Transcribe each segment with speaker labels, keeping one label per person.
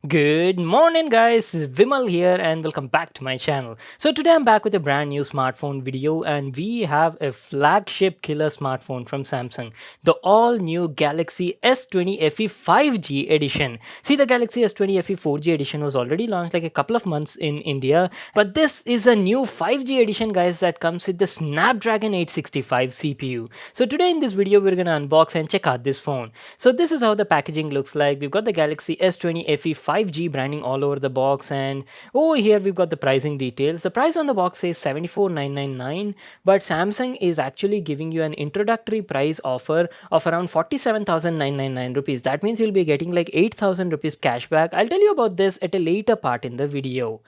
Speaker 1: Good morning, guys. This is Vimal here, and welcome back to my channel. So, today I'm back with a brand new smartphone video, and we have a flagship killer smartphone from Samsung, the all new Galaxy S20 FE 5G edition. See, the Galaxy S20 FE 4G edition was already launched like a couple of months in India, but this is a new 5G edition, guys, that comes with the Snapdragon 865 CPU. So, today in this video, we're gonna unbox and check out this phone. So, this is how the packaging looks like. We've got the Galaxy S20 FE 5G branding all over the box, and over here we've got the pricing details. The price on the box says 74,999, but Samsung is actually giving you an introductory price offer of around 47,999 rupees. That means you'll be getting like 8,000 rupees cashback. I'll tell you about this at a later part in the video.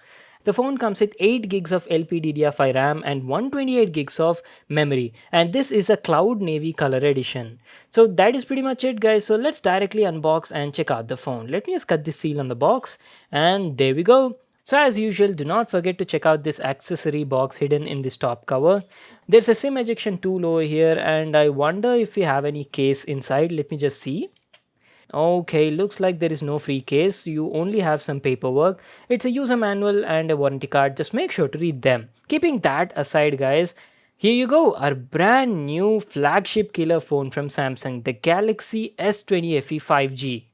Speaker 1: The phone comes with 8 gigs of LPDDR5 RAM and 128 gigs of memory, and this is a Cloud Navy color edition. So that is pretty much it, guys. So let's directly unbox and check out the phone. Let me just cut the seal on the box, and there we go. So as usual, do not forget to check out this accessory box hidden in this top cover. There's a SIM ejection tool over here, and I wonder if we have any case inside. Let me just see. Okay, looks like there is no free case. You only have some paperwork. It's a user manual and a warranty card. Just make sure to read them. Keeping that aside, guys, here you go, our brand new flagship killer phone from Samsung, the Galaxy S20 FE 5G.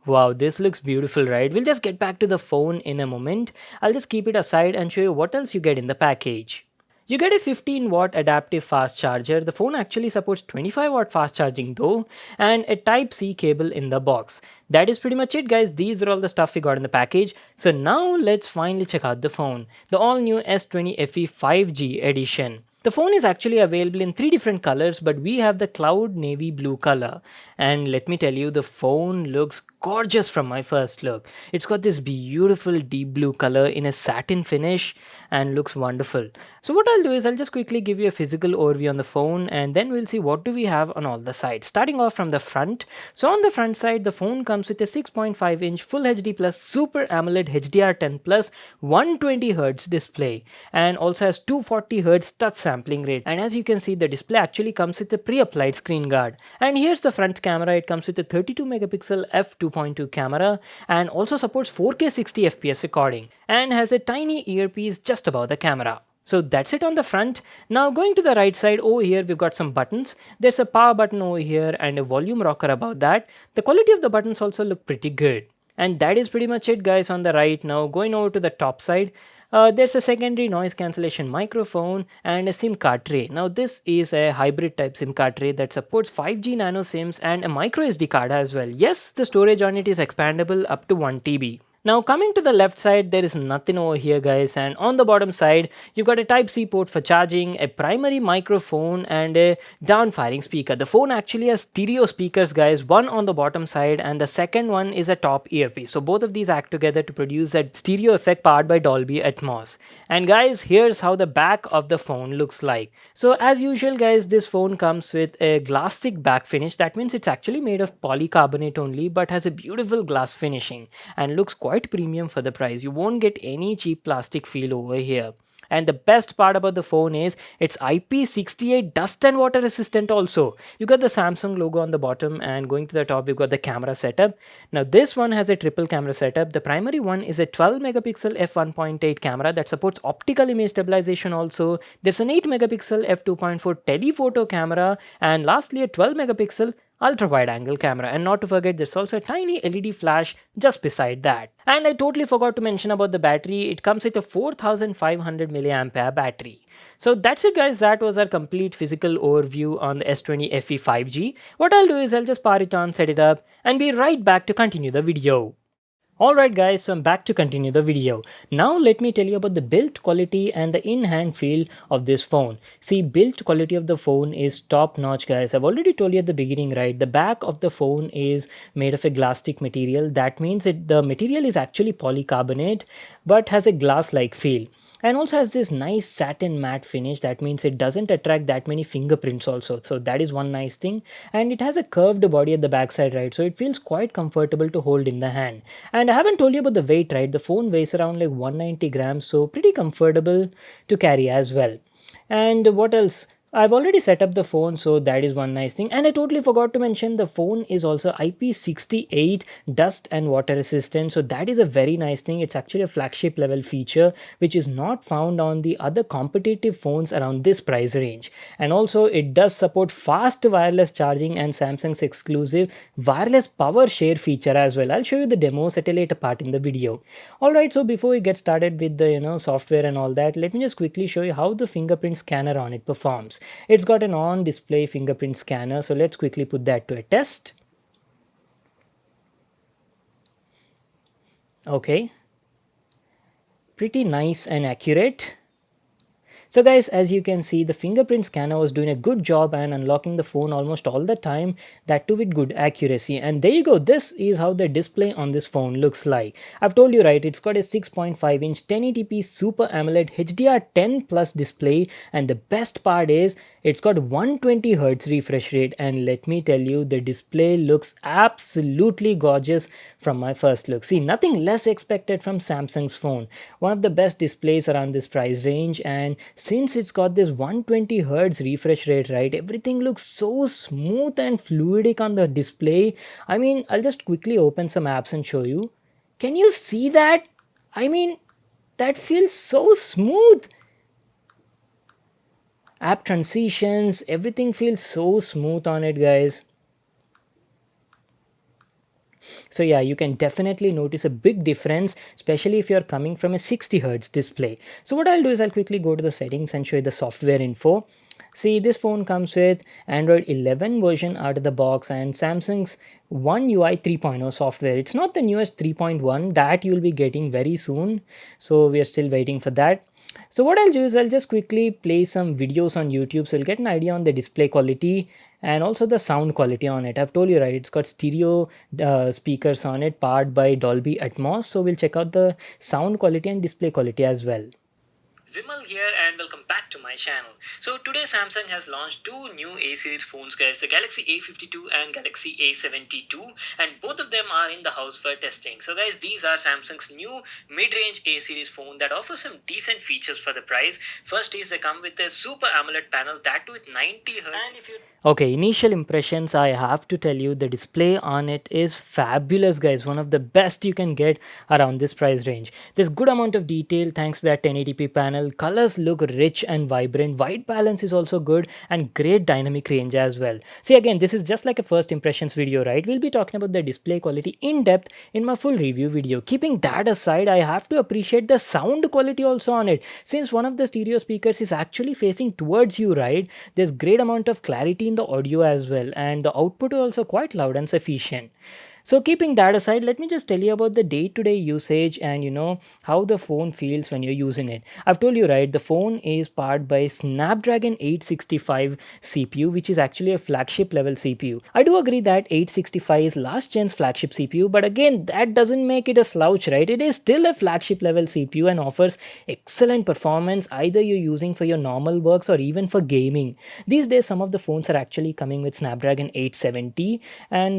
Speaker 1: Wow, this looks beautiful, right? We'll just get back to the phone in a moment. I'll just keep it aside and show you what else you get in the package. You get a 15-watt adaptive fast charger. The phone actually supports 25-watt fast charging though, and a Type-C cable in the box. That is pretty much it, guys. These are all the stuff we got in the package. So now let's finally check out the phone. The all-new S20 FE 5G edition. The phone is actually available in 3 different colors, but we have the Cloud Navy blue color. And let me tell you, the phone looks gorgeous from my first look. It's got this beautiful deep blue color in a satin finish and looks wonderful. So what I'll do is I'll just quickly give you a physical overview on the phone, and then we'll see what do we have on all the sides. Starting off from the front. So on the front side, the phone comes with a 6.5-inch Full HD Plus Super AMOLED HDR10 Plus 120Hz display, and also has 240Hz touch sampling rate. And as you can see, the display actually comes with a pre-applied screen guard. And here's the front camera. It comes with a 32 megapixel f2.2 camera and also supports 4K 60 fps recording, and has a tiny earpiece just above the camera. So that's it on the front. Now going to the right side, over here we've got some buttons. There's a power button over here and a volume rocker above that. The quality of the buttons also look pretty good. And that is pretty much it, guys, on the right. Now going over to the top side, there's a secondary noise cancellation microphone and a SIM card tray. Now this is a hybrid type SIM card tray that supports 5G nano SIMs and a micro SD card as well. Yes, the storage on it is expandable up to 1 TB. Now coming to the left side, there is nothing over here, guys, and on the bottom side you've got a Type-C port for charging, a primary microphone and a down-firing speaker. The phone actually has stereo speakers, guys, one on the bottom side and the second one is a top earpiece. So both of these act together to produce that stereo effect powered by Dolby Atmos. And guys, here's how the back of the phone looks like. So as usual, guys, this phone comes with a glass-stick back finish. That means it's actually made of polycarbonate only but has a beautiful glass finishing and looks quite premium for the price. You won't get any cheap plastic feel over here. And the best part about the phone is it's IP68 dust and water resistant also. You got the Samsung logo on the bottom, and going to the top, you've got the camera setup. Now this one has a triple camera setup. The primary one is a 12 megapixel f1.8 camera that supports optical image stabilization also. There's an 8 megapixel f2.4 telephoto camera, and lastly a 12 megapixel ultra wide angle camera. And not to forget, there's also a tiny LED flash just beside that. And I totally forgot to mention about the battery. It comes with a 4500 milliampere battery. So that's it, guys. That was our complete physical overview on the S20 FE 5G. What I'll do is I'll just power it on, set it up, and be right back to continue the video. Alright, guys, so I'm back to continue the video. Now let me tell you about the build quality and the in-hand feel of this phone. See, build quality of the phone is top notch, guys. I've already told you at the beginning, right? The back of the phone is made of a glass-stick material. That means the material is actually polycarbonate but has a glass-like feel. And also has this nice satin matte finish. That means it doesn't attract that many fingerprints also. So that is one nice thing. And it has a curved body at the backside, right? So it feels quite comfortable to hold in the hand. And I haven't told you about the weight, right? The phone weighs around like 190 grams. So pretty comfortable to carry as well. And what else? I've already set up the phone, so that is one nice thing. And I totally forgot to mention the phone is also IP68 dust and water resistant. So that is a very nice thing. It's actually a flagship level feature which is not found on the other competitive phones around this price range. And also it does support fast wireless charging and Samsung's exclusive wireless power share feature as well. I'll show you the demos at a later part in the video. Alright, so before we get started with the software and all that, let me just quickly show you how the fingerprint scanner on it performs. It's got an on display fingerprint scanner, so let's quickly put that to a test. Okay, pretty nice and accurate. So guys, as you can see, the fingerprint scanner was doing a good job and unlocking the phone almost all the time, that too with good accuracy. And there you go, this is how the display on this phone looks like. I've told you right, it's got a 6.5-inch 1080p Super AMOLED HDR10 plus display, and the best part is it's got 120Hz refresh rate, and let me tell you, the display looks absolutely gorgeous from my first look. See, nothing less expected from Samsung's phone. One of the best displays around this price range, and since it's got this 120Hz refresh rate, right, everything looks so smooth and fluidic on the display. I mean, I'll just quickly open some apps and show you. Can you see that? I mean, that feels so smooth. App transitions, everything feels so smooth on it, guys. So yeah, you can definitely notice a big difference, especially if you're coming from a 60Hz display. So what I'll do is I'll quickly go to the settings and show you the software info. See, this phone comes with Android 11 version out of the box and Samsung's One UI 3.0 software. It's not the newest 3.1 that you'll be getting very soon. So we are still waiting for that. So what I'll do is I'll just quickly play some videos on YouTube so you'll get an idea on the display quality and also the sound quality on it. I've told you right, it's got stereo speakers on it powered by Dolby Atmos. So we'll check out the sound quality and display quality as well. Vimal here and welcome back to my channel. So today Samsung has launched two new A series phones guys, the Galaxy A52 and Galaxy A72, and both of them are in the house for testing. So guys, these are Samsung's new mid-range A series phone that offers some decent features for the price. First is they come with a Super AMOLED panel, that too with 90Hz. And if you Okay, initial impressions, I have to tell you the display on it is fabulous guys, one of the best you can get around this price range. There's good amount of detail thanks to that 1080p panel, colors look rich and vibrant, white balance is also good and great dynamic range as well. See again, this is just like a first impressions video, right? We'll be talking about the display quality in depth in my full review video. Keeping that aside, I have to appreciate the sound quality also on it. Since one of the stereo speakers is actually facing towards you, right, there's great amount of clarity in the audio as well, and the output is also quite loud and sufficient. So keeping that aside, let me just tell you about the day-to-day usage and how the phone feels when you're using it. I've told you right, the phone is powered by Snapdragon 865 CPU, which is actually a flagship level CPU. I do agree that 865 is last gen's flagship CPU, but again, that doesn't make it a slouch, right? It is still a flagship level CPU and offers excellent performance either you're using for your normal works or even for gaming. These days, some of the phones are actually coming with Snapdragon 870,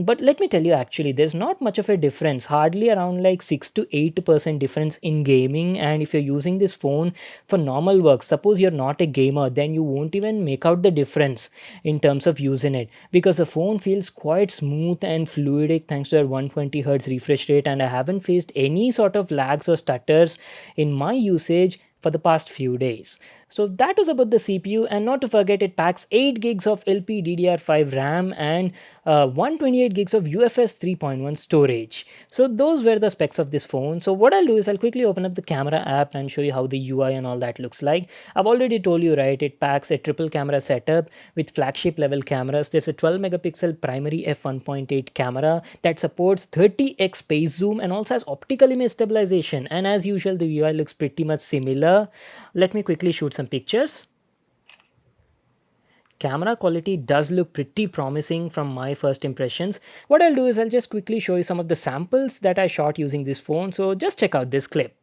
Speaker 1: but let me tell you actually, there's not much of a difference, hardly around like 6 to 8% difference in gaming. And if you're using this phone for normal work, suppose you're not a gamer, then you won't even make out the difference in terms of using it, because the phone feels quite smooth and fluidic thanks to their 120Hz refresh rate, and I haven't faced any sort of lags or stutters in my usage for the past few days. So that was about the CPU, and not to forget, it packs 8 gigs of LPDDR5 RAM and 128 gigs of UFS 3.1 storage. So those were the specs of this phone. So what I'll do is I'll quickly open up the camera app and show you how the UI and all that looks like. I've already told you right, it packs a triple camera setup with flagship level cameras. There's a 12 megapixel primary f1.8 camera that supports 30x space zoom and also has optical image stabilization, and as usual the UI looks pretty much similar. Let me quickly shoot some pictures. Camera quality does look pretty promising from my first impressions. What I'll do is I'll just quickly show you some of the samples that I shot using this phone, so just check out this clip.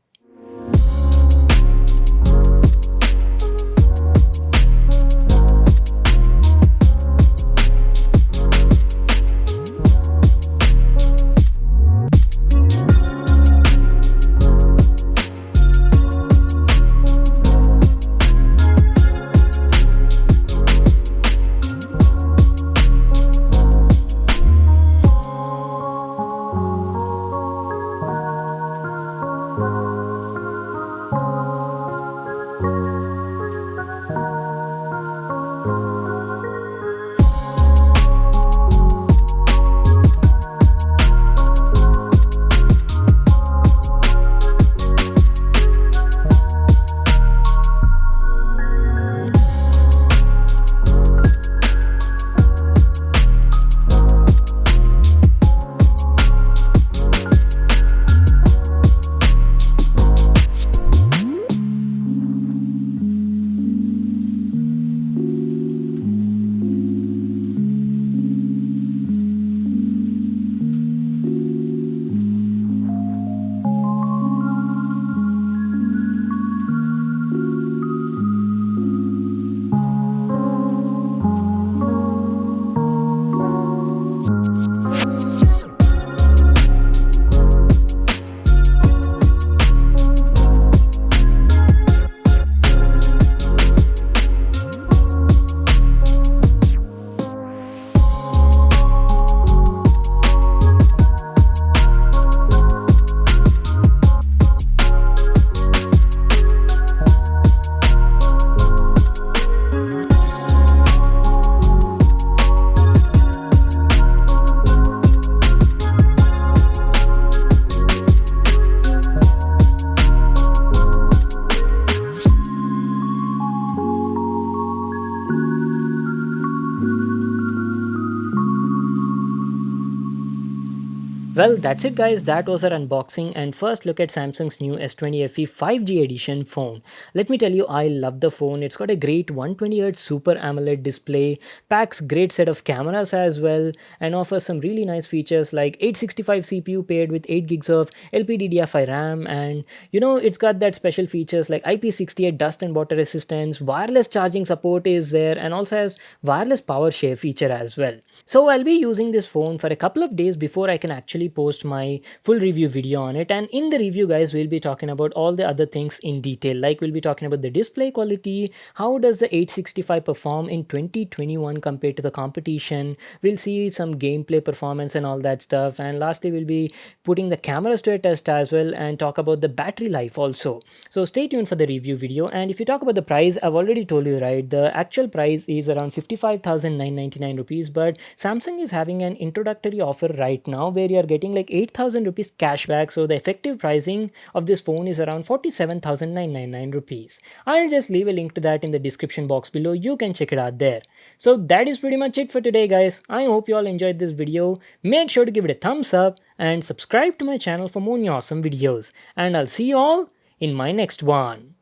Speaker 1: Well, that's it, guys. That was our unboxing and first look at Samsung's new S20 FE 5G edition phone. Let me tell you, I love the phone. It's got a great 120Hz Super AMOLED display, packs great set of cameras as well, and offers some really nice features like 865 CPU paired with 8 gigs of LPDDR5 RAM, and it's got that special features like IP68 dust and water resistance, wireless charging support is there, and also has wireless power share feature as well. So I'll be using this phone for a couple of days before I can actually post my full review video on it. And in the review, guys, we'll be talking about all the other things in detail. Like we'll be talking about the display quality, how does the 865 perform in 2021 compared to the competition. We'll see some gameplay performance and all that stuff. And lastly, we'll be putting the cameras to a test as well and talk about the battery life also. So stay tuned for the review video. And if you talk about the price, I've already told you, right? The actual price is around 55,999 rupees, but Samsung is having an introductory offer right now where you are getting like 8,000 rupees cashback. So the effective pricing of this phone is around 47,999 rupees. I'll just leave a link to that in the description box below. You can check it out there. So that is pretty much it for today, guys. I hope you all enjoyed this video. Make sure to give it a thumbs up and subscribe to my channel for more new awesome videos. And I'll see you all in my next one.